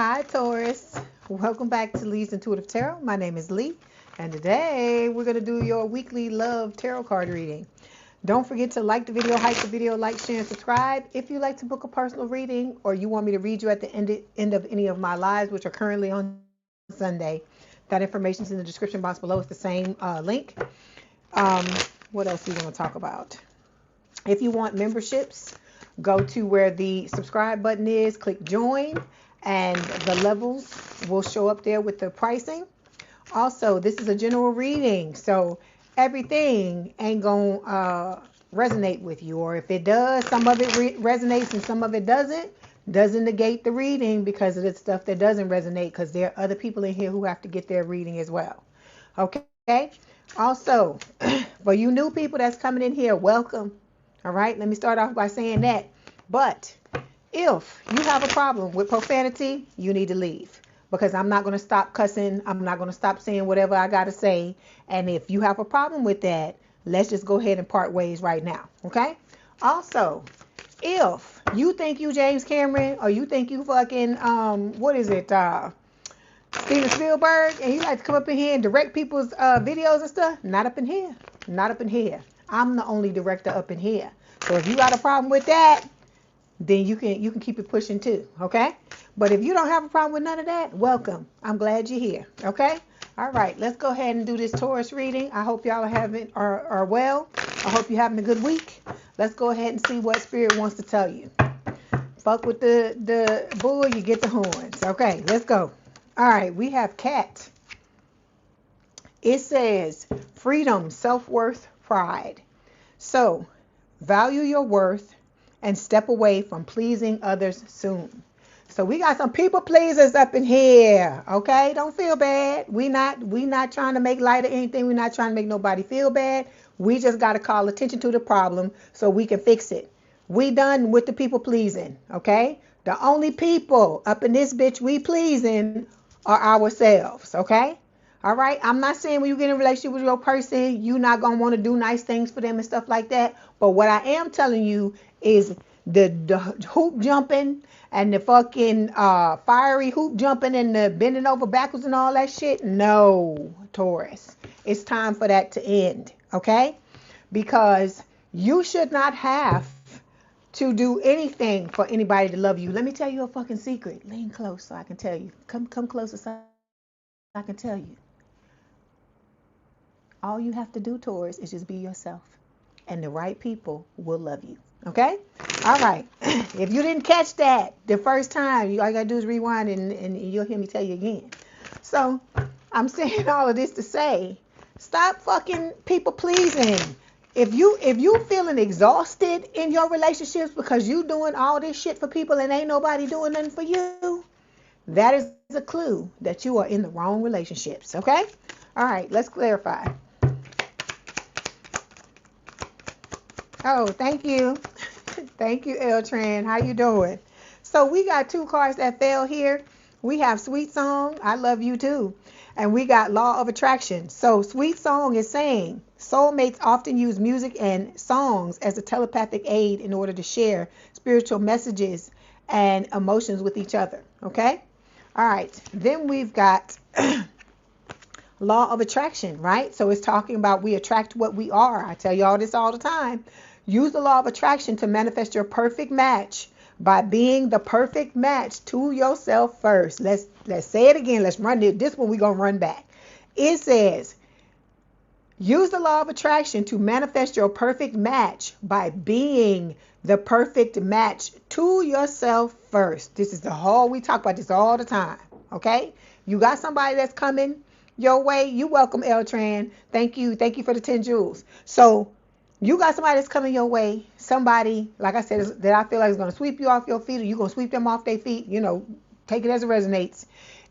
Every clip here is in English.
Hi Taurus, welcome back to Leigh's Intuitive Tarot. My name is Leigh, and today we're going to do your weekly love tarot card reading. Don't forget to like the video, hype the video, like, share, and subscribe. If you'd like to book a personal reading or you want me to read you at the end of any of my lives, which are currently on Sunday, that information is in the description box below. It's the same link. What else are we going to talk about? If you want memberships, go to where the subscribe button is, click join, and the levels will show up there with the pricing. Also, this is a general reading, so everything ain't gonna resonate with you, or if it does, some of it resonates and some of it doesn't negate the reading because of the stuff that doesn't resonate, because there are other people in here who have to get their reading as well. Okay, also for you new people that's coming in here, welcome. All right, let me start off by saying that. But if you have a problem with profanity, you need to leave, because I'm not going to stop cussing. I'm not going to stop saying whatever I got to say. And if you have a problem with that, let's just go ahead and part ways right now. Okay. Also, if you think you James Cameron, or you think you fucking, Steven Spielberg, and you like to come up in here and direct people's videos and stuff, not up in here. Not up in here. I'm the only director up in here. So if you got a problem with that, then you can keep it pushing too, okay? But if you don't have a problem with none of that, welcome. I'm glad you're here, okay? All right, let's go ahead and do this Taurus reading. I hope y'all are well. I hope you're having a good week. Let's go ahead and see what Spirit wants to tell you. Fuck with the bull, you get the horns. Okay, let's go. All right, we have Cat. It says freedom, self-worth, pride. So, value your worth and step away from pleasing others soon. So we got some people pleasers up in here. Okay, don't feel bad. We not trying to make light of anything. We're not trying to make nobody feel bad. We just got to call attention to the problem so we can fix it. We done with the people pleasing. Okay, the only people up in this bitch we pleasing are ourselves. Okay. All right. I'm not saying when you get in a relationship with your person, you're not going to want to do nice things for them and stuff like that. But what I am telling you is the hoop jumping and the fucking fiery hoop jumping and the bending over backwards and all that shit. No, Taurus. It's time for that to end. Okay. Because you should not have to do anything for anybody to love you. Let me tell you a fucking secret. Lean close so I can tell you. Come closer so I can tell you. All you have to do, Taurus, is just be yourself. And the right people will love you. Okay? All right. If you didn't catch that the first time, all you got to do is rewind and you'll hear me tell you again. So, I'm saying all of this to say, stop fucking people pleasing. If you feeling exhausted in your relationships because you doing all this shit for people and ain't nobody doing nothing for you, that is a clue that you are in the wrong relationships. Okay? All right. Let's clarify. Oh, thank you. Thank you, Eltran. How you doing? So we got two cards that fell here. We have Sweet Song, I love you too. And we got Law of Attraction. So Sweet Song is saying soulmates often use music and songs as a telepathic aid in order to share spiritual messages and emotions with each other. Okay? All right. Then we've got Law of Attraction, right? So it's talking about we attract what we are. I tell you all this all the time. Use the law of attraction to manifest your perfect match by being the perfect match to yourself first. Let's say it again. Let's run it. This one we're going to run back. It says, use the law of attraction to manifest your perfect match by being the perfect match to yourself first. This is the whole, we talk about this all the time. Okay? You got somebody that's coming your way. You welcome, Eltran. Thank you. Thank you for the 10 jewels. So you got somebody that's coming your way. Somebody, like I said, that I feel like is going to sweep you off your feet, or you're going to sweep them off their feet. You know, take it as it resonates.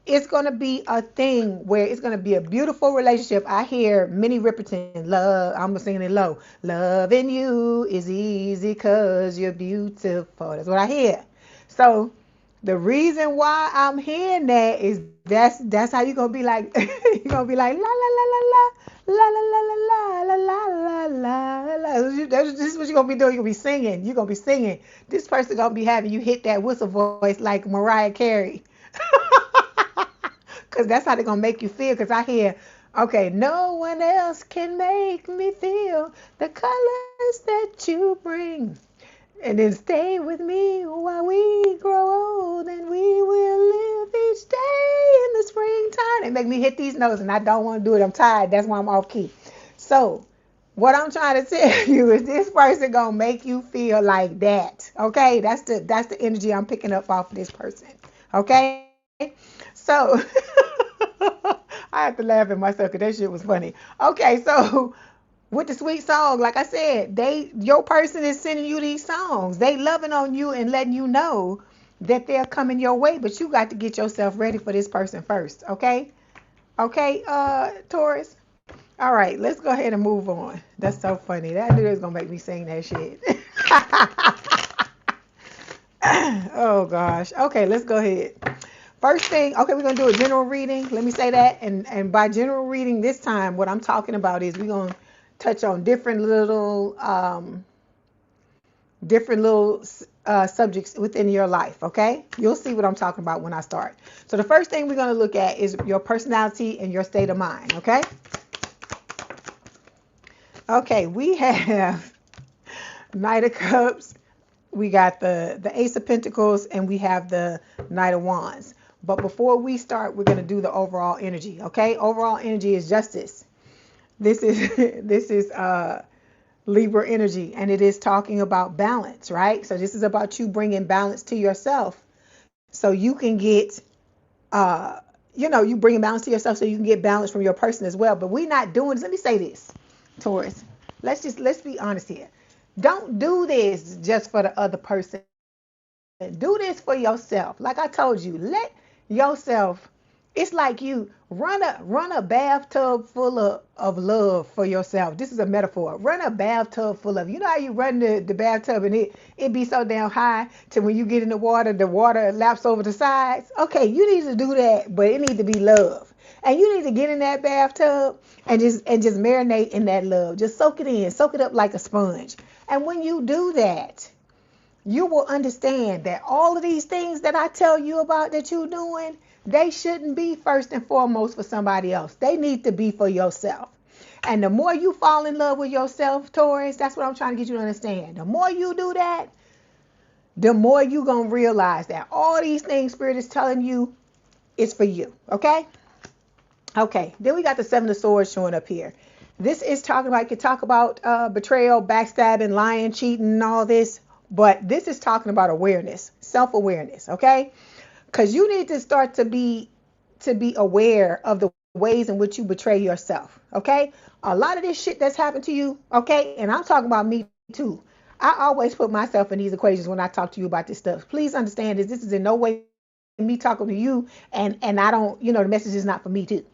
It's going to be a thing where it's going to be a beautiful relationship. I hear Minnie Riperton, love, I'm singing it low. Loving you is easy because you're beautiful. That's what I hear. So the reason why I'm hearing that is that's how you're going to be like, you're going to be like, la, la, la, la, la. La la la la la la la la la. This is what you're gonna be doing. You're gonna be singing. You're gonna be singing. This person gonna be having you hit that whistle voice like Mariah Carey. Because that's how they're going to make you feel. Because I hear, okay, no one else can make me feel the colors that you bring. And then stay with me while we grow old, and we will live each day in the springtime. They make me hit these notes, and I don't want to do it. I'm tired. That's why I'm off key. So what I'm trying to tell you is this person gonna make you feel like that. Okay, that's the energy I'm picking up off of this person. Okay, so I have to laugh at myself because that shit was funny. Okay, so with the sweet song, like I said, your person is sending you these songs. They loving on you and letting you know that they're coming your way, but you got to get yourself ready for this person first. Okay, okay, Taurus. All right, let's go ahead and move on. That's so funny. That knew it was gonna make me sing that shit. Oh gosh. Okay, let's go ahead. First thing, okay, we're gonna do a general reading. Let me say that, and by general reading this time, what I'm talking about is we're gonna touch on different little subjects within your life. Okay, you'll see what I'm talking about when I start. So the first thing we're gonna look at is your personality and your state of mind. Okay. Okay, we have Knight of Cups, we got the Ace of Pentacles, and we have the Knight of Wands. But before we start, we're going to do the overall energy, okay? Overall energy is justice. This is Libra energy, and it is talking about balance, right? So this is about you bringing balance to yourself so you can get, you bringing balance to yourself so you can get balance from your person as well. But we're not doing this. Let me say this. Taurus, let's be honest here. Don't do this just for the other person. Do this for yourself. Like I told you, let yourself. It's like you run a bathtub full of love for yourself. This is a metaphor. Run a bathtub full of. You know how you run the bathtub and it be so damn high to when you get in the water laps over the sides. Okay, you need to do that, but it needs to be love. And you need to get in that bathtub and just marinate in that love. Just soak it in, soak it up like a sponge. And when you do that, you will understand that all of these things that I tell you about that you're doing, they shouldn't be first and foremost for somebody else. They need to be for yourself. And the more you fall in love with yourself, Taurus, that's what I'm trying to get you to understand. The more you do that, the more you're going to realize that all these things Spirit is telling you is for you. Okay? Okay, then we got the Seven of Swords showing up here. This is talking about, you could talk about betrayal, backstabbing, lying, cheating, and all this. But this is talking about awareness, self-awareness, okay? Because you need to start to be aware of the ways in which you betray yourself, okay? A lot of this shit that's happened to you, okay? And I'm talking about me too. I always put myself in these equations when I talk to you about this stuff. Please understand this is in no way me talking to you, and I don't, the message is not for me too.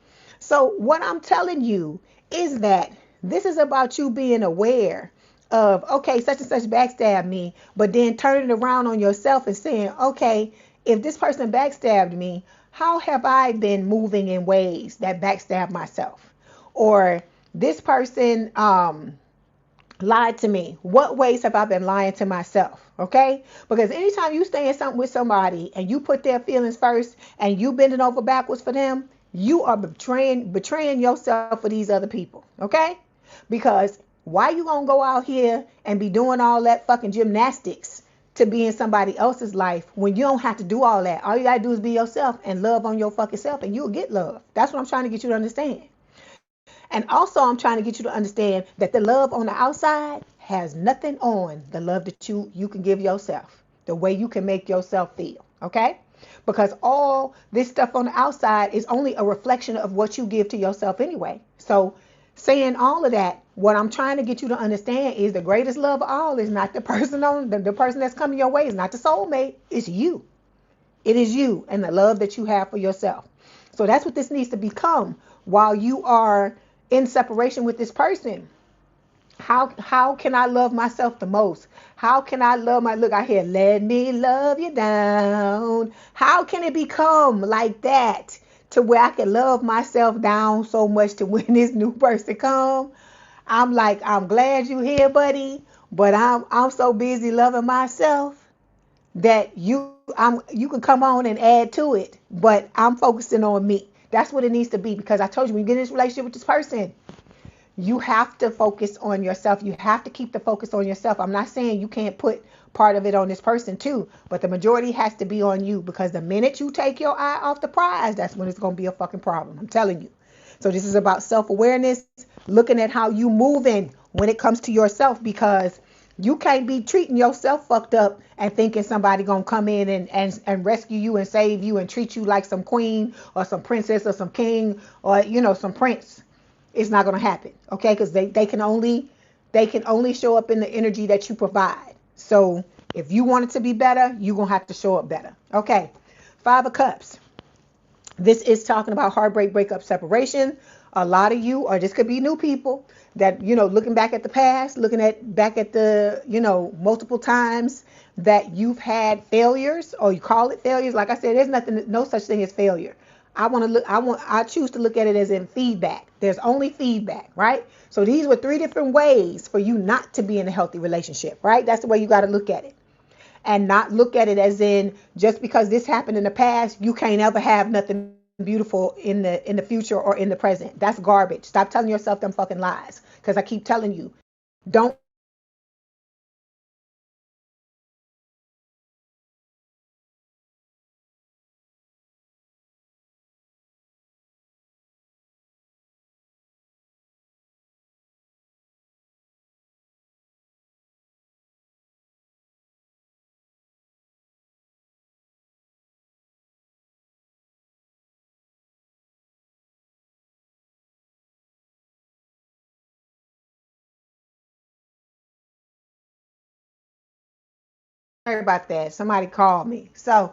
So what I'm telling you is that this is about you being aware of, okay, such and such backstabbed me, but then turning it around on yourself and saying, okay, if this person backstabbed me, how have I been moving in ways that backstab myself? Or this person lied to me. What ways have I been lying to myself? Okay? Because anytime you stay in something with somebody and you put their feelings first and you bending over backwards for them, you are betraying yourself for these other people. Okay? Because why you gonna go out here and be doing all that fucking gymnastics to be in somebody else's life when you don't have to do all that? All you gotta do is be yourself and love on your fucking self, and you'll get love. That's what I'm trying to get you to understand. And also I'm trying to get you to understand that the love on the outside has nothing on the love that you can give yourself, the way you can make yourself feel. Okay? Because all this stuff on the outside is only a reflection of what you give to yourself anyway. So saying all of that, what I'm trying to get you to understand is the greatest love of all is not the person the person that's coming your way, is not the soulmate, it's you. It is you and the love that you have for yourself. So that's what this needs to become while you are in separation with this person. How can I love myself the most? How can I love look out here, let me love you down. How can it become like that to where I can love myself down so much to when this new person come, I'm like, I'm glad you here, buddy, but I'm so busy loving myself that you can come on and add to it, but I'm focusing on me. That's what it needs to be, because I told you, when you get in this relationship with this person, you have to focus on yourself. You have to keep the focus on yourself. I'm not saying you can't put part of it on this person too, but the majority has to be on you, because the minute you take your eye off the prize, that's when it's going to be a fucking problem. I'm telling you. So this is about self-awareness, looking at how you moving when it comes to yourself, because you can't be treating yourself fucked up and thinking somebody gonna come in and rescue you and save you and treat you like some queen or some princess or some king or, you know, some prince. It's not gonna happen, okay? Because they can only show up in the energy that you provide. So if you want it to be better, you're gonna have to show up better. Okay. 5 of Cups. This is talking about heartbreak, breakup, separation. A lot of you, or this could be new people that, you know, looking back at the past, back at the, you know, multiple times that you've had failures, or you call it failures. Like I said, there's no such thing as failure. I choose to look at it as in feedback. There's only feedback, right? So these were 3 different ways for you not to be in a healthy relationship, right? That's the way you got to look at it. And not look at it as in, just because this happened in the past, you can't ever have nothing beautiful in the future or in the present. That's garbage. Stop telling yourself them fucking lies, because I keep telling you, don't worry about that. Somebody called me. So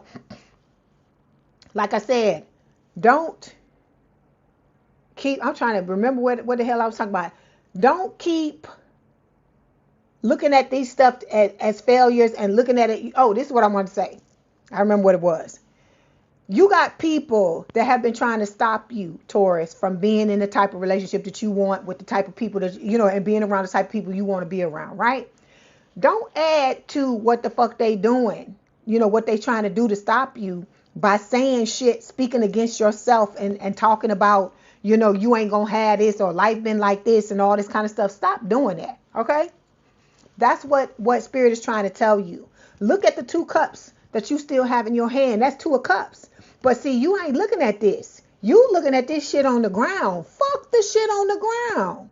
like I said, don't keep, I'm trying to remember what the hell I was talking about. Don't keep looking at these stuff as failures and looking at it. Oh, this is what I want to say. I remember what it was. You got people that have been trying to stop you, Taurus, from being in the type of relationship that you want with the type of people that, you know, and being around the type of people you want to be around, right? Don't add to what the fuck they doing, you know, what they trying to do to stop you by saying shit, speaking against yourself and talking about, you know, you ain't gonna have this, or life been like this and all this kind of stuff. Stop doing that, okay? That's what Spirit is trying to tell you. Look at the 2 cups that you still have in your hand. That's 2 of Cups. But see, you ain't looking at this. You looking at this shit on the ground. Fuck the shit on the ground.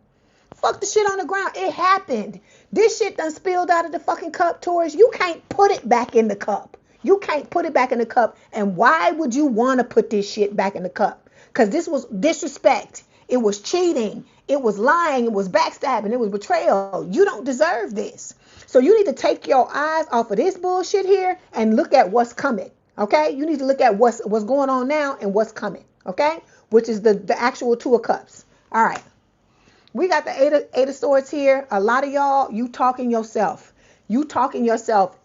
Fuck the shit on the ground. It happened. This shit done spilled out of the fucking cup, Taurus. You can't put it back in the cup. You can't put it back in the cup. And why would you want to put this shit back in the cup? Because this was disrespect. It was cheating. It was lying. It was backstabbing. It was betrayal. You don't deserve this. So you need to take your eyes off of this bullshit here and look at what's coming. Okay? You need to look at what's going on now and what's coming. Okay? Which is the actual 2 of Cups. All right. We got the eight of Swords here. A lot of y'all, you talking yourself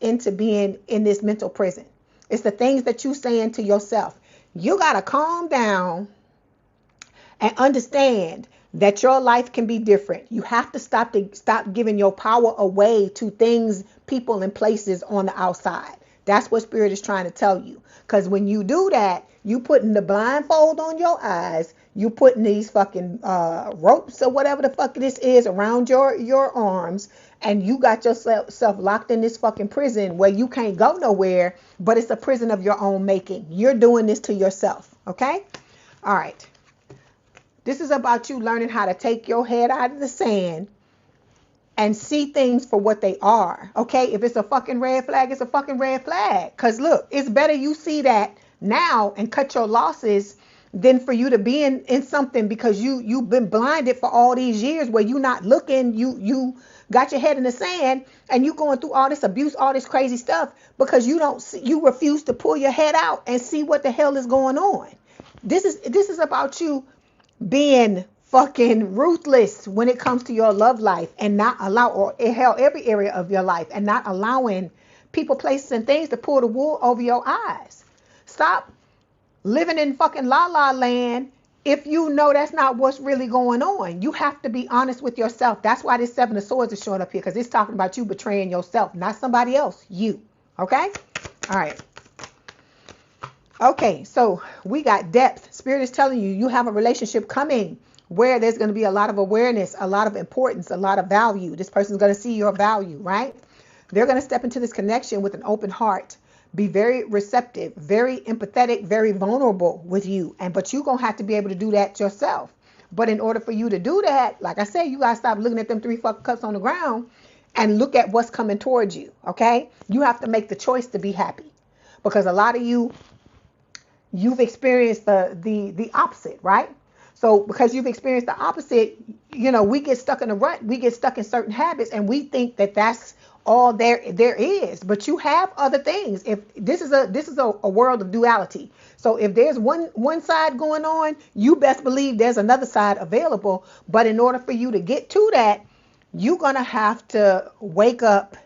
into being in this mental prison. It's the things that you saying to yourself. You got to calm down and understand that your life can be different. You have to stop giving your power away to things, people, and places on the outside. That's what Spirit is trying to tell you. Because when you do that, you putting the blindfold on your eyes. You putting these fucking ropes or whatever the fuck this is around your arms, and you got yourself locked in this fucking prison where you can't go nowhere, but it's a prison of your own making. You're doing this to yourself, okay? All right. This is about you learning how to take your head out of the sand and see things for what they are, okay? If it's a fucking red flag, it's a fucking red flag. Because look, it's better you see that now and cut your losses than for you to be in something because you've been blinded for all these years where you're not looking. You got your head in the sand and you going through all this abuse, all this crazy stuff because you refuse to pull your head out and see what the hell is going on. This is about you being fucking ruthless when it comes to your love life and not allow, or hell, every area of your life, and not allowing people, places, and things to pull the wool over your eyes. Stop living in fucking la la land if you know that's not what's really going on. You have to be honest with yourself. That's why this 7 of Swords is showing up here, because it's talking about you betraying yourself, not somebody else, you. Okay? All right. Okay, so we got depth. Spirit is telling you, you have a relationship coming where there's going to be a lot of awareness, a lot of importance, a lot of value. This person's going to see your value, right? They're going to step into this connection with an open heart, be very receptive, very empathetic, very vulnerable with you. But you're going to have to be able to do that yourself. But in order for you to do that, like I said, you got to stop looking at them 3 fucking cups on the ground and look at what's coming towards you, okay? You have to make the choice to be happy, because a lot of you've experienced the opposite, right? So because you've experienced the opposite, we get stuck in a rut. We get stuck in certain habits, and we think that that's all there is. But you have other things. If this is a world of duality. So if there's one side going on, you best believe there's another side available. But in order for you to get to that, you're gonna have to wake up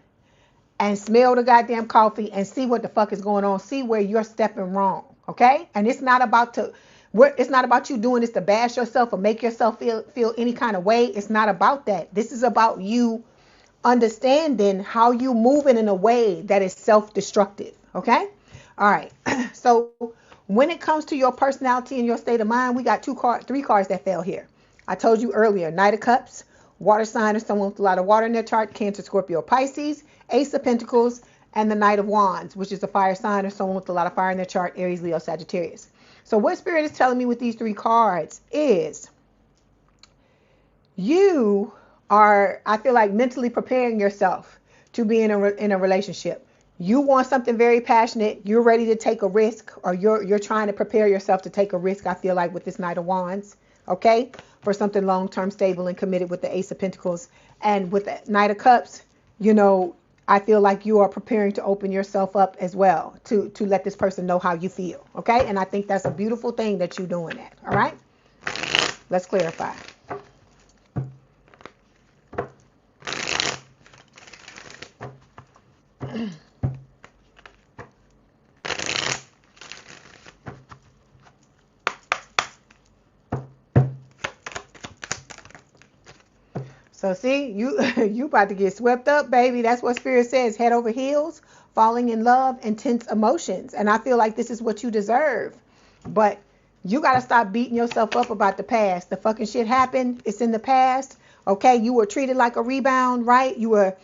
and smell the goddamn coffee and see what the fuck is going on. See where you're stepping wrong. Okay? And it's not about you doing this to bash yourself or make yourself feel any kind of way. It's not about that. This is about you understanding how you moving in a way that is self-destructive. Okay? All right. So when it comes to your personality and your state of mind, we got 3 cards that fell here. I told you earlier, Knight of Cups, water sign or someone with a lot of water in their chart, Cancer, Scorpio, Pisces, Ace of Pentacles, and the Knight of Wands, which is a fire sign or someone with a lot of fire in their chart, Aries, Leo, Sagittarius. So what Spirit is telling me with these 3 cards is you are, I feel like, mentally preparing yourself to be in a relationship. You want something very passionate. You're ready to take a risk, or you're trying to prepare yourself to take a risk, I feel like, with this Knight of Wands, okay, for something long-term, stable, and committed with the Ace of Pentacles. And with the Knight of Cups, I feel like you are preparing to open yourself up as well to let this person know how you feel, okay? And I think that's a beautiful thing that you're doing that, all right? Let's clarify. So see, you about to get swept up, baby. That's what Spirit says. Head over heels, falling in love, intense emotions. And I feel like this is what you deserve. But you got to stop beating yourself up about the past. The fucking shit happened. It's in the past. Okay, you were treated like a rebound, right? You were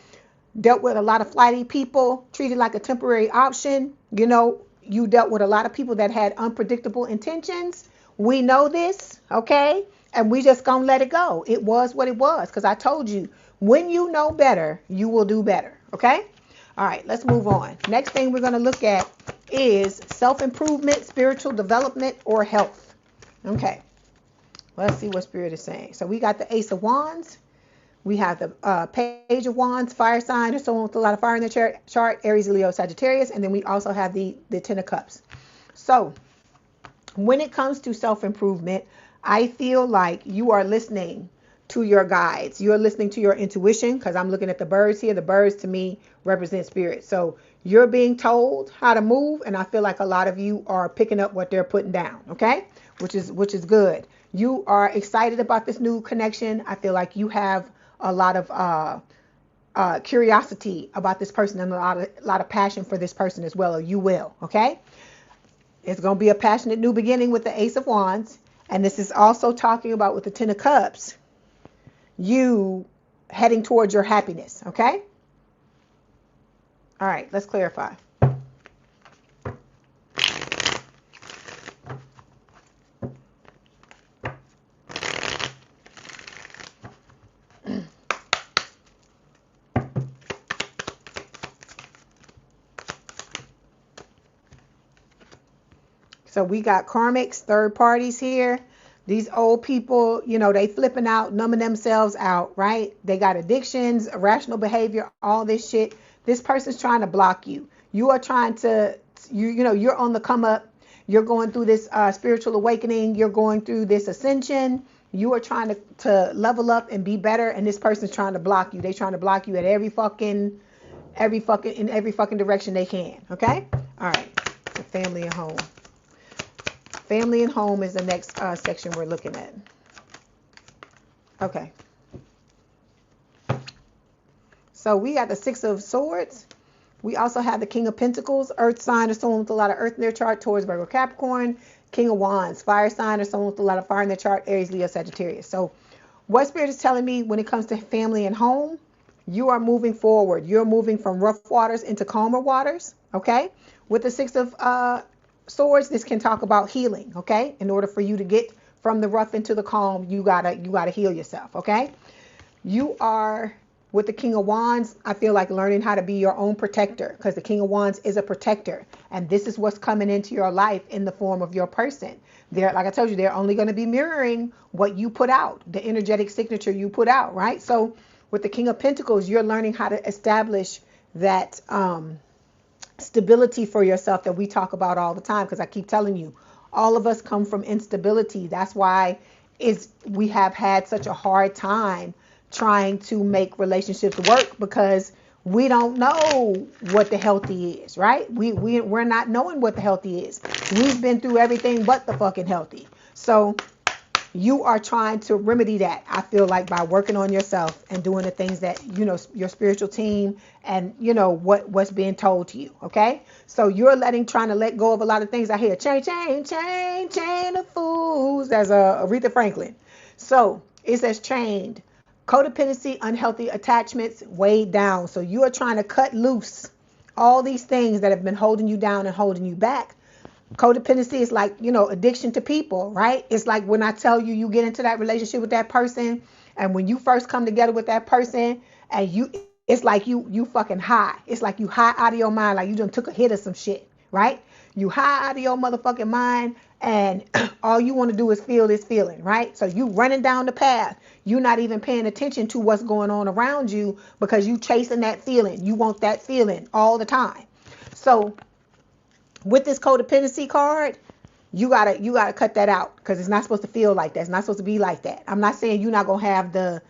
dealt with a lot of flighty people, treated like a temporary option. You dealt with a lot of people that had unpredictable intentions. We know this, okay? And we just gonna let it go. It was what it was, because I told you, when you know better, you will do better, okay? All right, let's move on. Next thing we're gonna look at is self-improvement, spiritual development, or health. Okay, let's see what Spirit is saying. So we got the Ace of Wands. We have the Page of Wands, fire sign, or someone with a lot of fire in their chart, Aries, Leo, Sagittarius. And then we also have the Ten of Cups. So when it comes to self-improvement, I feel like you are listening to your guides. You're listening to your intuition, because I'm looking at the birds here. The birds to me represent spirit. So you're being told how to move, and I feel like a lot of you are picking up what they're putting down, okay? Which is good. You are excited about this new connection. I feel like you have a lot of curiosity about this person and a lot of passion for this person as well, or you will, okay? It's going to be a passionate new beginning with the Ace of Wands. And this is also talking about, with the Ten of Cups, you heading towards your happiness, okay? All right, let's clarify. So we got karmics, third parties here. These old people, they flipping out, numbing themselves out, right? They got addictions, irrational behavior, all this shit. This person's trying to block you. You are trying to, you're on the come up. You're going through this spiritual awakening. You're going through this ascension. You are trying to level up and be better. And this person's trying to block you. They're trying to block you at every fucking direction they can. Okay? All right. So family and home. Family and home is the next section we're looking at. Okay. So we got the Six of Swords. We also have the King of Pentacles, earth sign or someone with a lot of earth in their chart, Taurus, Virgo, Capricorn. King of Wands, fire sign or someone with a lot of fire in their chart, Aries, Leo, Sagittarius. So what Spirit is telling me when it comes to family and home, you are moving forward. You're moving from rough waters into calmer waters, okay? With the Six of Swords, this can talk about healing, okay? In order for you to get from the rough into the calm, you gotta heal yourself, okay? You are, with the King of Wands, I feel like learning how to be your own protector, because the King of Wands is a protector. And this is what's coming into your life in the form of your person. They're, like I told you, they're only going to be mirroring what you put out, the energetic signature you put out, right? So with the King of Pentacles, you're learning how to establish that stability for yourself that we talk about all the time, because I keep telling you, all of us come from instability. That's why we have had such a hard time trying to make relationships work, because we don't know what the healthy is, right? We're not knowing what the healthy is. We've been through everything but the fucking healthy. So you are trying to remedy that, I feel like, by working on yourself and doing the things that, your spiritual team and, what's being told to you, okay? So you're trying to let go of a lot of things. I hear chain of fools. That's Aretha Franklin. So it says chained. Codependency, unhealthy attachments, weighed down. So you are trying to cut loose all these things that have been holding you down and holding you back. Codependency is like, addiction to people, right? It's like when I tell you, you get into that relationship with that person, and when you first come together with that person, and it's like you fucking high. It's like you high out of your mind, like you done took a hit of some shit, right? You high out of your motherfucking mind, and all you want to do is feel this feeling, right? So you running down the path. You're not even paying attention to what's going on around you, because you chasing that feeling. You want that feeling all the time. So with this codependency card, you gotta cut that out, because it's not supposed to feel like that. It's not supposed to be like that. I'm not saying you're not gonna have the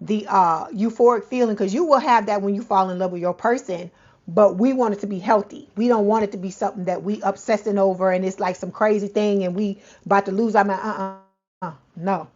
euphoric feeling, because you will have that when you fall in love with your person. But we want it to be healthy. We don't want it to be something that we obsessing over and it's like some crazy thing and we about to lose our mind. No.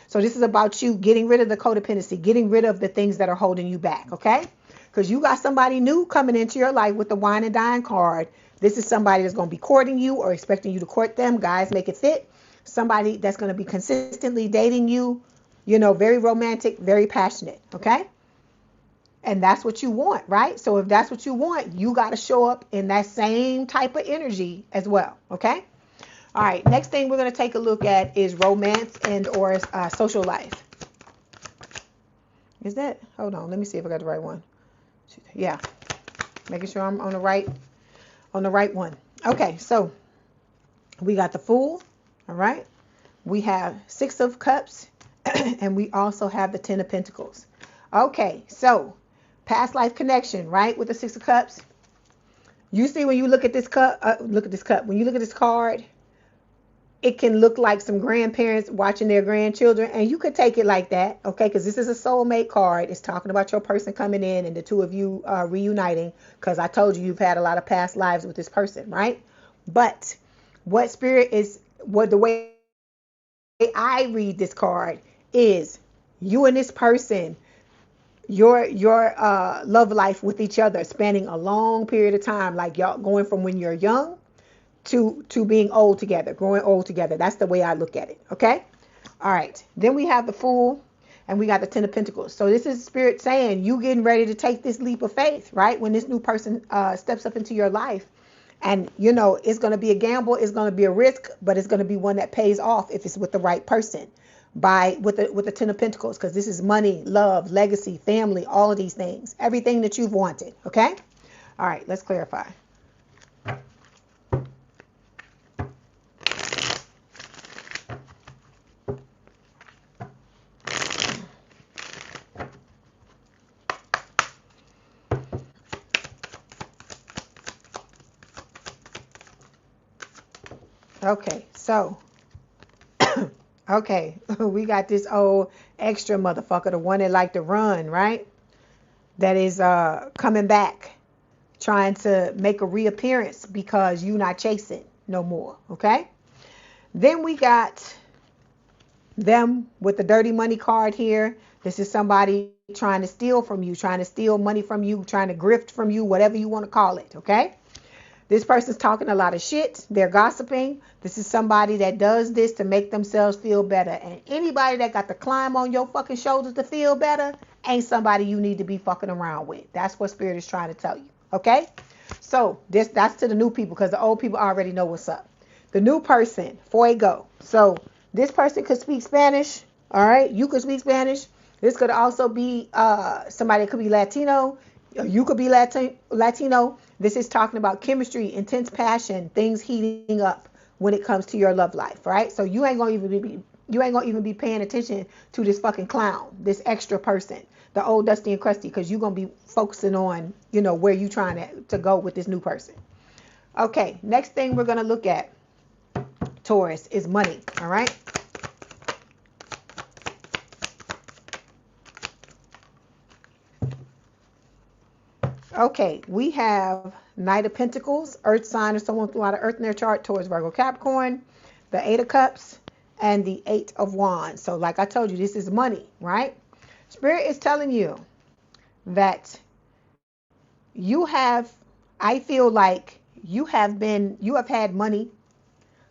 So this is about you getting rid of the codependency, getting rid of the things that are holding you back, okay? Because you got somebody new coming into your life with the wine and dine card. This is somebody that's going to be courting you or expecting you to court them. Guys, make it fit. Somebody that's going to be consistently dating you, very romantic, very passionate, okay? And that's what you want, right? So if that's what you want, you got to show up in that same type of energy as well, okay? All right, next thing we're going to take a look at is romance and or social life. Is that? Hold on, let me see if I got the right one. Yeah, making sure I'm on the right one. Okay, so we got the Fool, all right? We have Six of Cups, and we also have the Ten of Pentacles. Okay, so past life connection, right? With the Six of Cups. You see, when you look at this cup, when you look at this card, it can look like some grandparents watching their grandchildren, and you could take it like that, okay? Because this is a soulmate card. It's talking about your person coming in and the two of you reuniting, because I told you you've had a lot of past lives with this person, right? But what Spirit is, the way I read this card is you and this person, your love life with each other spanning a long period of time, like y'all going from when you're young to being old together, growing old together. That's the way I look at it, okay? All right, then we have the Fool and we got the Ten of Pentacles. So this is Spirit saying you getting ready to take this leap of faith, right? When this new person steps up into your life, and it's going to be a gamble, it's going to be a risk, but it's going to be one that pays off if it's with the right person. With the Ten of Pentacles, because this is money, love, legacy, family, all of these things, everything that you've wanted, okay? All right, let's clarify. Okay, so okay, we got this old extra motherfucker, the one that like to run, right? That is coming back, trying to make a reappearance because you're not chasing no more, okay? Then we got them with the dirty money card here. This is somebody trying to steal from you, trying to steal money from you, trying to grift from you, whatever you want to call it, okay? This person's talking a lot of shit. They're gossiping. This is somebody that does this to make themselves feel better. And anybody that got to climb on your fucking shoulders to feel better ain't somebody you need to be fucking around with. That's what Spirit is trying to tell you, okay? So that's to the new people, because the old people already know what's up. The new person, fuego. So this person could speak Spanish, all right? You could speak Spanish. This could also be somebody that could be Latino. You could be Latino. This is talking about chemistry, intense passion, things heating up when it comes to your love life, right? So you ain't gonna even be paying attention to this fucking clown, this extra person, the old dusty and crusty, because you're gonna be focusing on, you know, where you trying to go with this new person. Okay, next thing we're gonna look at, Taurus, is money. All right. Okay, we have Knight of Pentacles, Earth sign, or someone with a lot of Earth in their chart, Taurus, Virgo, Capricorn, the Eight of Cups, and the Eight of Wands. So like I told you, this is money, right? Spirit is telling you that you have, I feel like you have had money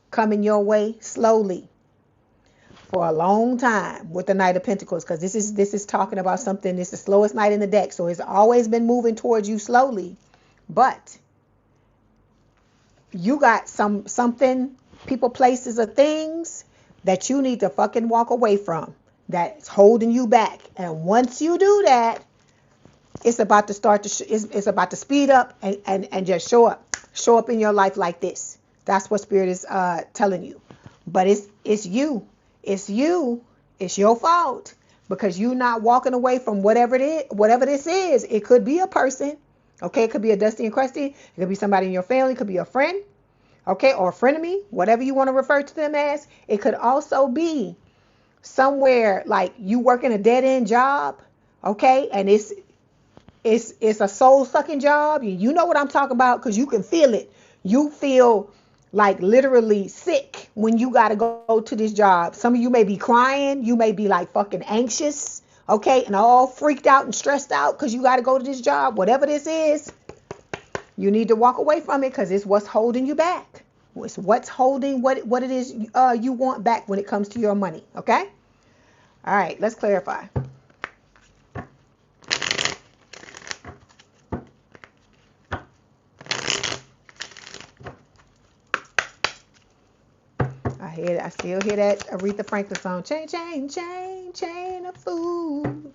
coming your way slowly for a long time with the Knight of Pentacles, because this is talking about something. This is the slowest night in the deck, so it's always been moving towards you slowly, but you got something, people, places, or things that you need to fucking walk away from that's holding you back. And once you do that, it's about to start to it's about to speed up and just show up in your life like this. That's what Spirit is telling you. But it's you. It's you. It's your fault, because you're not walking away from whatever this is. It could be a person, okay? It could be a dusty and crusty. It could be somebody in your family. It could be a friend, okay, or a frenemy, whatever you want to refer to them as. It could also be somewhere like you working a dead end job, okay, and it's a soul sucking job. You know what I'm talking about, because you can feel it. You feel like literally sick when you got to go to this job. Some of you may be crying. You may be like fucking anxious, okay, and all freaked out and stressed out because you got to go to this job. Whatever this is, you need to walk away from it, because it's what's holding you back. It's what's holding what it is you want back when it comes to your money, okay? All right, let's clarify. I still hear that Aretha Franklin song. Chain, chain, chain, chain of food.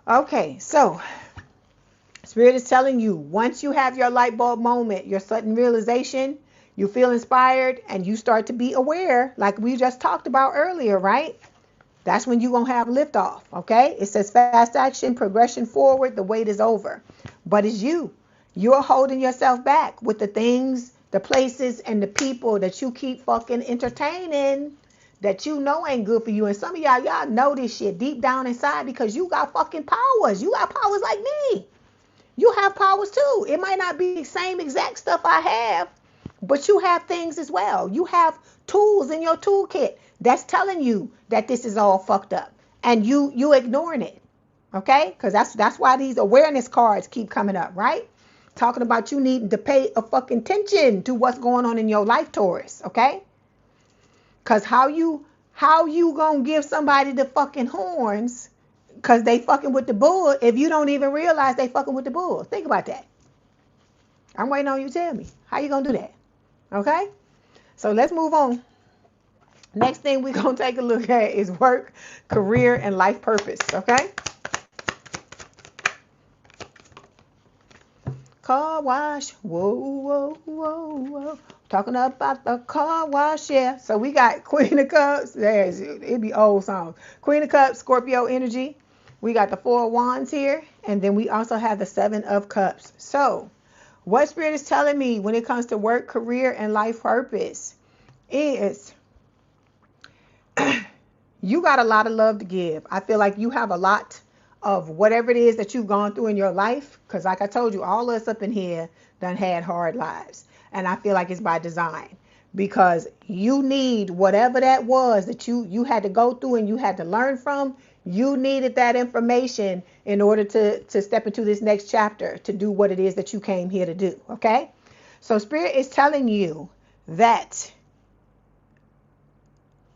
Okay, so Spirit is telling you, once you have your light bulb moment, your sudden realization, you feel inspired and you start to be aware, like we just talked about earlier, right? That's when you're going to have liftoff, okay? It says fast action, progression forward, the wait is over. But it's you. You're holding yourself back with the things, the places, and the people that you keep fucking entertaining that you know ain't good for you. And some of y'all know this shit deep down inside, because you got fucking powers. You got powers like me. You have powers too. It might not be the same exact stuff I have, but you have things as well. You have tools in your toolkit that's telling you that this is all fucked up, and you ignoring it, okay? Because that's why these awareness cards keep coming up, right? Talking about you needing to pay a fucking attention to what's going on in your life, Taurus, okay? Because how you gonna give somebody the fucking horns because they fucking with the bull if you don't even realize they fucking with the bull? Think about that. I'm waiting on you to tell me. How you gonna do that? Okay? So let's move on. Next thing we're gonna take a look at is work, career, and life purpose, okay? Car wash, whoa, whoa, whoa, whoa. Talking about the car wash, yeah. So we got Queen of Cups. It'd be old songs. Queen of Cups, Scorpio energy. We got the Four of Wands here. And then we also have the Seven of Cups. So what Spirit is telling me when it comes to work, career, and life purpose is you got a lot of love to give. I feel like you have a lot of whatever it is that you've gone through in your life, because like I told you, all of us up in here done had hard lives, and I feel like it's by design, because you need whatever that was that you had to go through and you had to learn from. You needed that information in order to step into this next chapter to do what it is that you came here to do. Okay? So Spirit is telling you that.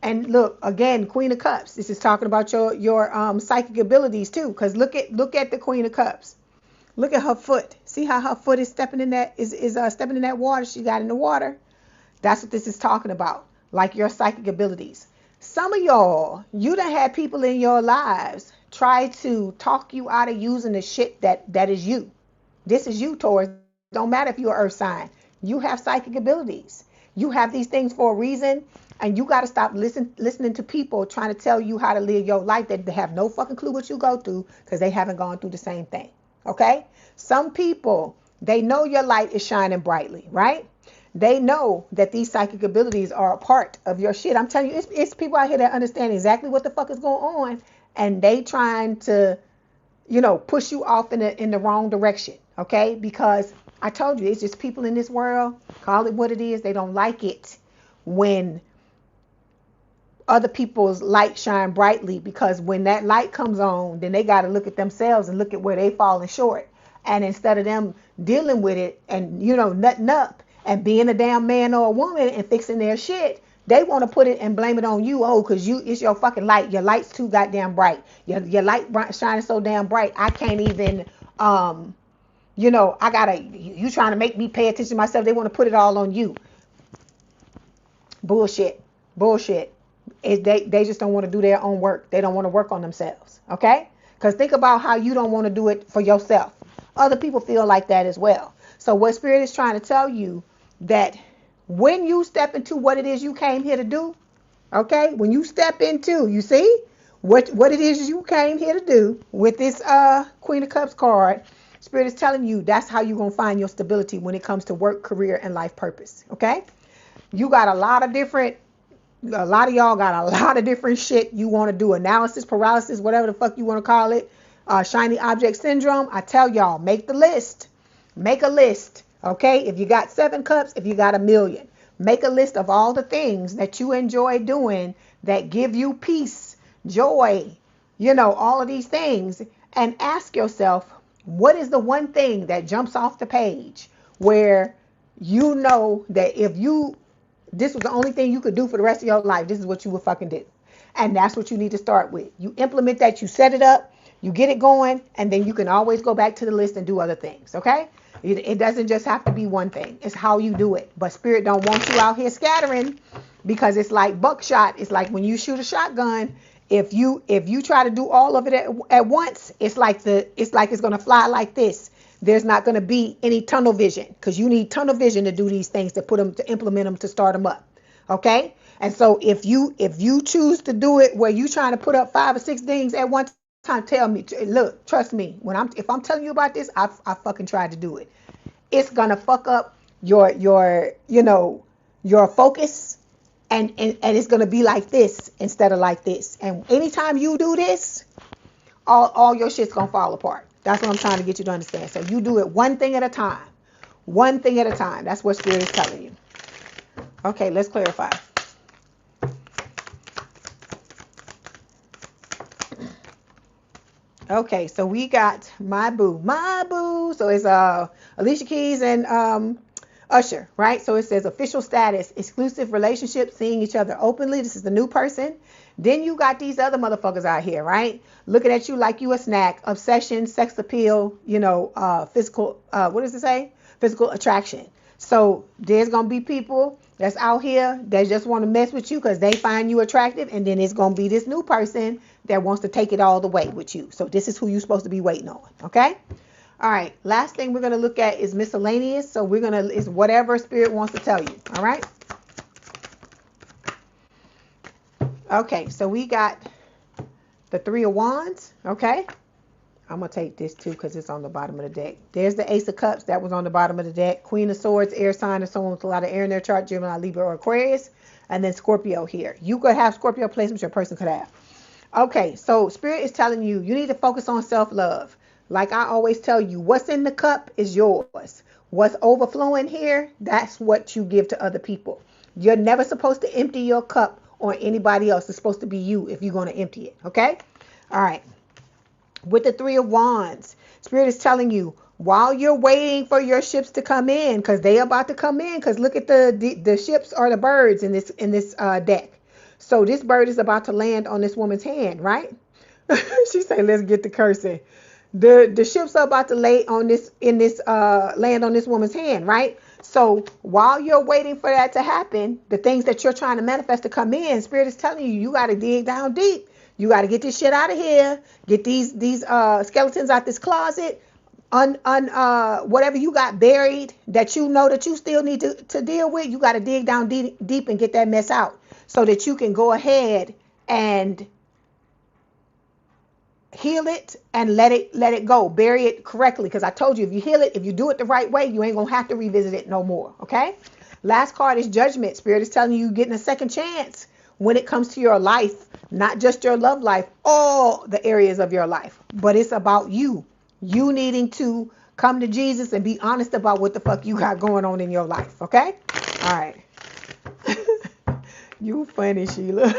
And look, again, Queen of Cups. This is talking about your psychic abilities too. Because look at the Queen of Cups. Look at her foot. See how her foot is stepping in that stepping in that water she got in the water? That's what this is talking about. Like your psychic abilities. Some of y'all, you done had people in your lives try to talk you out of using the shit that is you. This is you, Taurus. Don't matter if you're an earth sign. You have psychic abilities. You have these things for a reason, and you got to stop listening to people trying to tell you how to live your life that they have no fucking clue what you go through because they haven't gone through the same thing. Okay? Some people, they know your light is shining brightly, right? They know that these psychic abilities are a part of your shit. I'm telling you, it's people out here that understand exactly what the fuck is going on, and they trying to, push you off in the wrong direction. Okay? Because I told you, it's just people in this world, call it what it is. They don't like it when other people's light shine brightly, because when that light comes on, then they got to look at themselves and look at where they falling short. And instead of them dealing with it and, nutting up and being a damn man or a woman and fixing their shit, they want to put it and blame it on you. Oh, because it's your fucking light. Your light's too goddamn bright. Your light shining so damn bright. I can't even, you trying to make me pay attention to myself. They want to put it all on you. Bullshit. They just don't want to do their own work. They don't want to work on themselves. Okay? Because think about how you don't want to do it for yourself. Other people feel like that as well. So what Spirit is trying to tell you, that when you step into what it is you came here to do, okay? When you step into, you see what it is you came here to do with this Queen of Cups card, Spirit is telling you that's how you're going to find your stability when it comes to work, career, and life purpose. Okay? You got a lot of y'all got a lot of different shit you want to do. Analysis, paralysis, whatever the fuck you want to call it. Shiny object syndrome. I tell y'all, make the list. Make a list. Okay? If you got 7 cups, if you got 1,000,000, make a list of all the things that you enjoy doing that give you peace, joy, all of these things, and ask yourself, what is the one thing that jumps off the page where you know that if this was the only thing you could do for the rest of your life, this is what you would fucking do. And that's what you need to start with. You implement that, you set it up, you get it going, and then you can always go back to the list and do other things, okay? It doesn't just have to be one thing. It's how you do it. But Spirit don't want you out here scattering, because it's like buckshot. It's like when you shoot a shotgun. If you try to do all of it at once, it's like it's going to fly like this. There's not going to be any tunnel vision, because you need tunnel vision to do these things, to implement them, to start them up. Okay? And so if you choose to do it where you trying to put up 5 or 6 things at one time, tell me, look, trust me, if I'm telling you about this, I fucking tried to do it. It's going to fuck up your focus, and it's going to be like this instead of like this. And anytime you do this, all your shit's going to fall apart. That's what I'm trying to get you to understand. So you do it one thing at a time. One thing at a time. That's what Spirit is telling you. Okay, let's clarify. Okay, so we got my boo. So it's Alicia Keys and Usher, right? So it says official status, exclusive relationship, seeing each other openly. This is the new person. Then you got these other motherfuckers out here, right? Looking at you like you a snack, obsession, sex appeal, physical, what does it say? Physical attraction. So there's going to be people that's out here that just want to mess with you because they find you attractive. And then it's going to be this new person that wants to take it all the way with you. So this is who you're supposed to be waiting on. Okay. All right. Last thing we're going to look at is miscellaneous. So it's whatever Spirit wants to tell you. All right. Okay. So we got the 3 of Wands. Okay. I'm going to take this too because it's on the bottom of the deck. There's the Ace of Cups. That was on the bottom of the deck. Queen of Swords, air sign, or someone with a lot of air in their chart, Gemini, Libra, or Aquarius. And then Scorpio here. You could have Scorpio placements, your person could have. Okay, so Spirit is telling you, you need to focus on self-love. Like I always tell you, what's in the cup is yours. What's overflowing here, that's what you give to other people. You're never supposed to empty your cup on anybody else. It's supposed to be you if you're going to empty it, okay? All right. With the Three of Wands, Spirit is telling you, while you're waiting for your ships to come in, because they about to come in, because look at the ships are the birds in this deck. So this bird is about to land on this woman's hand, right? She said, let's get the cursing. The ships are about to land on this woman's hand, right? So while you're waiting for that to happen, the things that you're trying to manifest to come in, Spirit is telling you, you got to dig down deep. You got to get this shit out of here. Get these skeletons out this closet. Whatever you got buried that you know that you still need to deal with, you got to dig down deep and get that mess out so that you can go ahead and heal it and let it go. Bury it correctly, because I told you, if you heal it, if you do it the right way, you ain't gonna have to revisit it no more. Okay. Last card is Judgment. Spirit is telling you, you're getting a second chance when it comes to your life, not just your love life, all the areas of your life, but it's about you needing to come to Jesus and be honest about what the fuck you got going on in your life. Okay. All right. You funny, Sheila.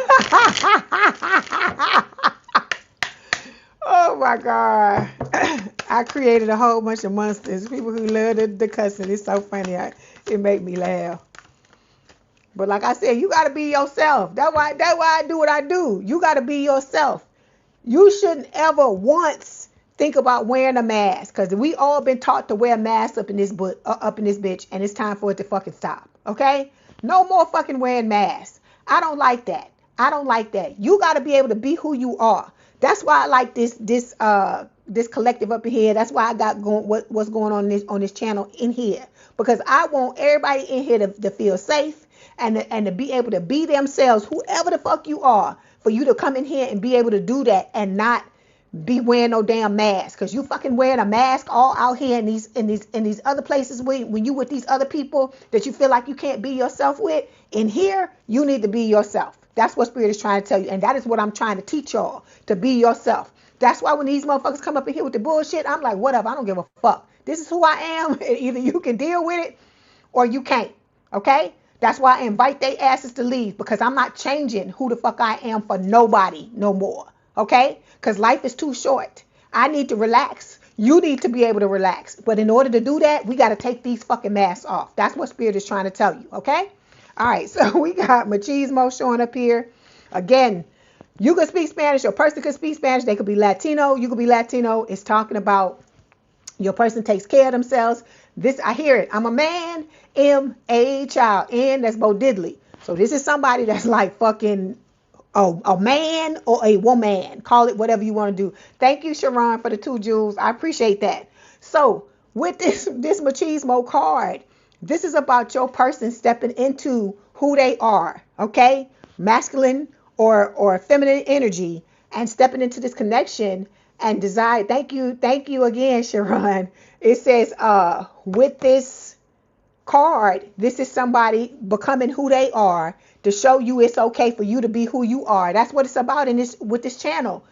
Oh my God. I created a whole bunch of monsters. People who love the cussing. It's so funny. It make me laugh. But like I said, you got to be yourself. That's why I do what I do. You got to be yourself. You shouldn't ever once think about wearing a mask, because we all been taught to wear masks up in this bitch, and it's time for it to fucking stop. Okay? No more fucking wearing masks. I don't like that. I don't like that. You got to be able to be who you are. That's why I like this collective up in here. That's why I got what's going on this channel in here, because I want everybody in here to feel safe and to be able to be themselves, whoever the fuck you are, for you to come in here and be able to do that and not be wearing no damn mask, because you fucking wearing a mask all out here in these other places when you with these other people that you feel like you can't be yourself with. In here, you need to be yourself. That's what Spirit is trying to tell you, and that is what I'm trying to teach y'all, to be yourself. That's why when these motherfuckers come up in here with the bullshit, I'm like, whatever, I don't give a fuck. This is who I am. Either you can deal with it or you can't. Okay? That's why I invite their asses to leave, because I'm not changing who the fuck I am for nobody no more. Okay? Because life is too short. I need to relax. You need to be able to relax. But in order to do that, we got to take these fucking masks off. That's what Spirit is trying to tell you. Okay? All right. So we got machismo showing up here. Again, you could speak Spanish. Your person could speak Spanish. They could be Latino. You could be Latino. It's talking about your person takes care of themselves. This, I hear it. I'm a man, a child, and that's Bo Diddley. So this is somebody that's like fucking a man or a woman. Call it whatever you want to do. Thank you, Sharon, for the 2 jewels. I appreciate that. So with this machismo card, this is about your person stepping into who they are. Okay? Masculine or feminine energy, and stepping into this connection and desire. Thank you again, Sharon. It says with this card, this is somebody becoming who they are, to show you it's okay for you to be who you are. That's what it's about with this channel.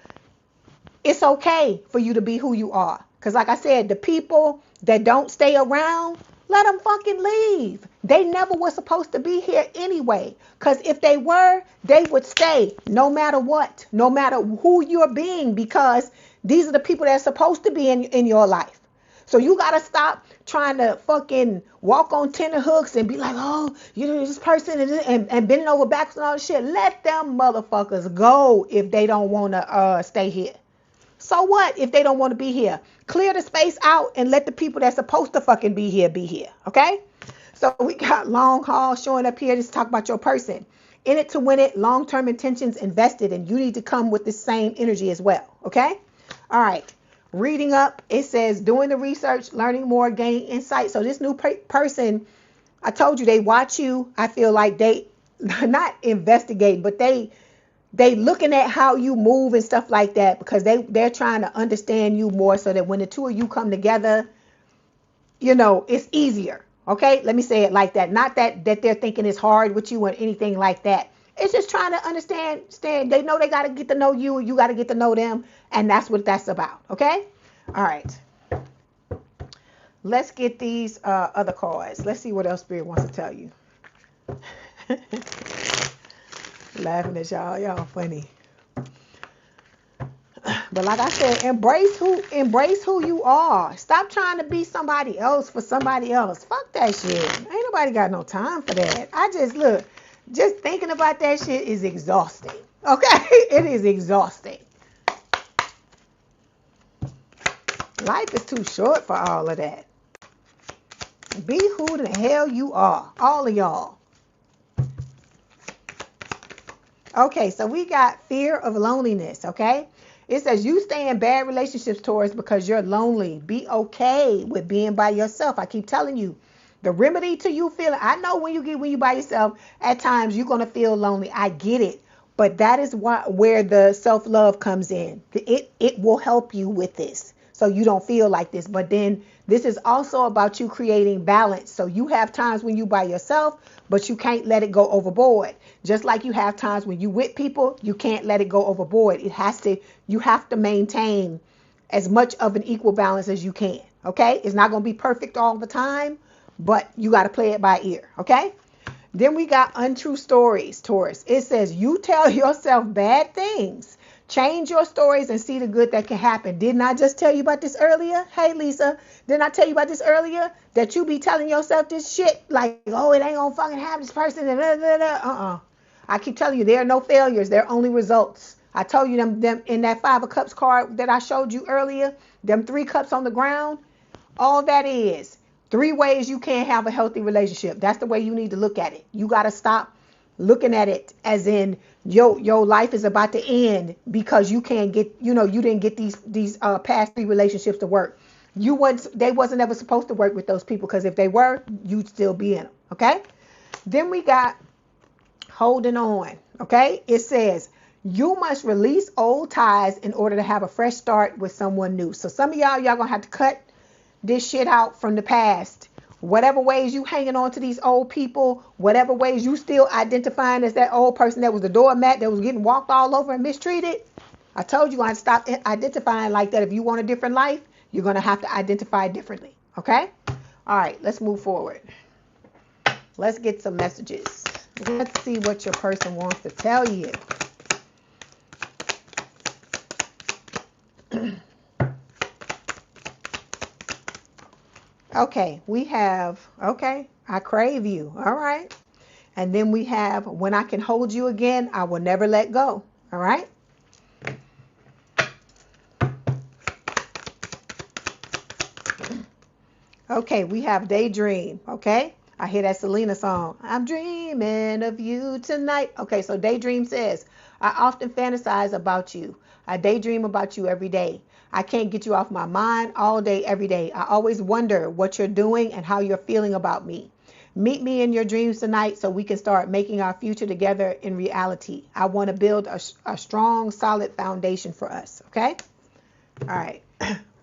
It's okay for you to be who you are, because like I said, the people that don't stay around, let them fucking leave. They never were supposed to be here anyway. Because if they were, they would stay no matter what, no matter who you're being, because these are the people that are supposed to be in your life. So you got to stop trying to fucking walk on tenterhooks and be like, oh, you know, this person and bending over backwards and all this shit. Let them motherfuckers go if they don't want to stay here. So what if they don't want to be here? Clear the space out and let the people that's supposed to fucking be here, okay? So we got long haul showing up here. Just talk about your person. In it to win it, long-term intentions invested, and you need to come with the same energy as well, okay? All right. Reading up, it says doing the research, learning more, gaining insight. So this new person, I told you, they watch you. I feel like they not investigate, but they looking at how you move and stuff like that, because they're trying to understand you more, so that when the two of you come together, you know, it's easier. Okay, let me say it like that. Not that they're thinking it's hard with you or anything like that. It's just trying to understand. They know they got to get to know you, you got to get to know them, and that's what that's about. Okay, all right. Let's get these other cards. Let's see what else Spirit wants to tell you. Laughing at y'all funny. But like I said, embrace who you are. Stop trying to be somebody else for somebody else. Fuck that shit. Ain't nobody got no time for that. Just thinking about that shit is exhausting. Okay? It is exhausting. Life is too short for all of that. Be who the hell you are. All of y'all. Okay, so we got fear of loneliness, okay? It says you stay in bad relationships, Taurus, because you're lonely. Be okay with being by yourself. I keep telling you, the remedy to you feeling, I know when you by yourself, at times you're going to feel lonely. I get it. But that is where the self-love comes in. It will help you with this so you don't feel like this. But then this is also about you creating balance. So you have times when you by yourself, but you can't let it go overboard. Just like you have times when you with people, you can't let it go overboard. You have to maintain as much of an equal balance as you can. Okay? It's not going to be perfect all the time, but you got to play it by ear. Okay? Then we got untrue stories, Taurus. It says you tell yourself bad things. Change your stories and see the good that can happen. Didn't I just tell you about this earlier? Hey, Lisa, didn't I tell you about this earlier? That you be telling yourself this shit like, oh, it ain't gonna fucking happen, this person. I keep telling you, there are no failures. There are only results. I told you them in that 5 of Cups card that I showed you earlier, them 3 cups on the ground, all that is 3 ways you can't have a healthy relationship. That's the way you need to look at it. You got to stop looking at it as in your life is about to end because you can't get, you didn't get these past 3 relationships to work. They wasn't ever supposed to work with those people, because if they were, you'd still be in them. Okay. Then we got holding on. Okay. It says you must release old ties in order to have a fresh start with someone new. So some of y'all gonna have to cut this shit out from the past. Whatever ways you hanging on to these old people, whatever ways you still identifying as that old person that was the doormat that was getting walked all over and mistreated. I told you I have to stop identifying like that. If you want a different life, you're going to have to identify differently. Okay? All right, let's move forward. Let's get some messages. Let's see what your person wants to tell you. Okay, we have, I crave you. All right. And then we have, when I can hold you again, I will never let go. All right. Okay, we have daydream. Okay. I hear that Selena song. I'm dreaming of you tonight. Okay, so daydream says, I often fantasize about you. I daydream about you every day. I can't get you off my mind all day, every day. I always wonder what you're doing and how you're feeling about me. Meet me in your dreams tonight so we can start making our future together in reality. I want to build a strong, solid foundation for us. Okay? All right.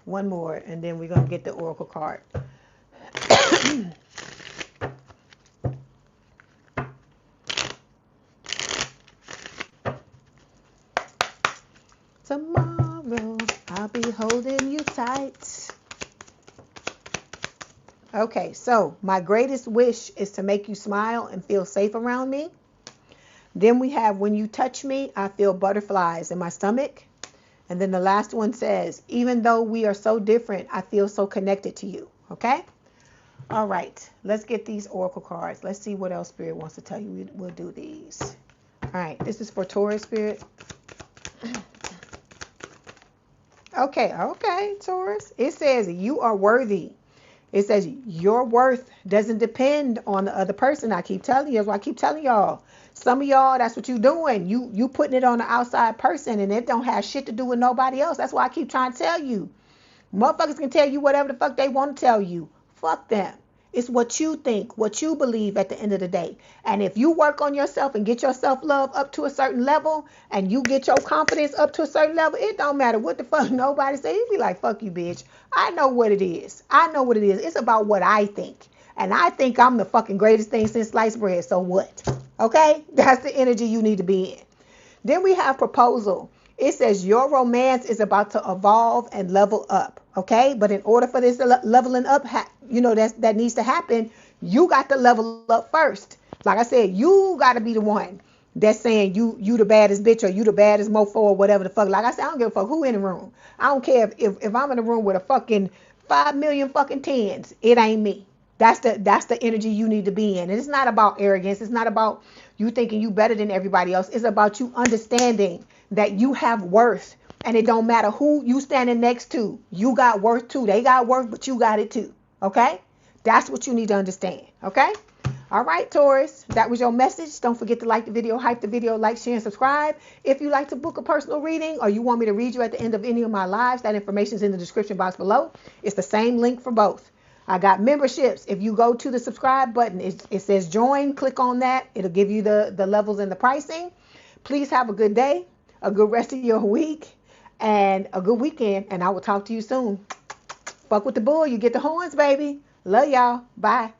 One more, and then we're going to get the oracle card. Tomorrow I'll be holding you tight. Okay, so my greatest wish is to make you smile and feel safe around me. Then we have, when you touch me, I feel butterflies in my stomach. And then the last one says, even though we are so different, I feel so connected to you. Okay? All right, let's get these oracle cards. Let's see what else Spirit wants to tell you. We'll do these. All right, this is for Taurus, Spirit. Okay, Taurus. It says you are worthy. It says your worth doesn't depend on the other person. I keep telling you. That's why I keep telling y'all. Some of y'all, that's what you doing. You putting it on the outside person, and it don't have shit to do with nobody else. That's why I keep trying to tell you. Motherfuckers can tell you whatever the fuck they want to tell you. Fuck them. It's what you think, what you believe at the end of the day. And if you work on yourself and get your self-love up to a certain level, and you get your confidence up to a certain level, it don't matter what the fuck nobody say. You be like, fuck you, bitch. I know what it is. I know what it is. It's about what I think. And I think I'm the fucking greatest thing since sliced bread. So what? Okay? That's the energy you need to be in. Then we have proposal. It says your romance is about to evolve and level up. Okay? But in order for this leveling up, that needs to happen, you got to level up first. Like I said, you got to be the one that's saying you the baddest bitch, or you the baddest mofo, or whatever the fuck. Like I said, I don't give a fuck who in the room. I don't care if I'm in a room with a fucking 5 million fucking tens. It ain't me. That's the energy you need to be in. And it's not about arrogance. It's not about you thinking you better than everybody else. It's about you understanding that you have worth. And it don't matter who you standing next to. You got worth too. They got worth, but you got it too. Okay? That's what you need to understand. Okay? All right, Taurus, that was your message. Don't forget to like the video, hype the video, like, share, and subscribe. If you like to book a personal reading, or you want me to read you at the end of any of my lives, that information is in the description box below. It's the same link for both. I got memberships. If you go to the subscribe button, it says join. Click on that. It'll give you the levels and the pricing. Please have a good day, a good rest of your week, and a good weekend. And I will talk to you soon. Fuck with the bull. You get the horns, baby. Love y'all. Bye.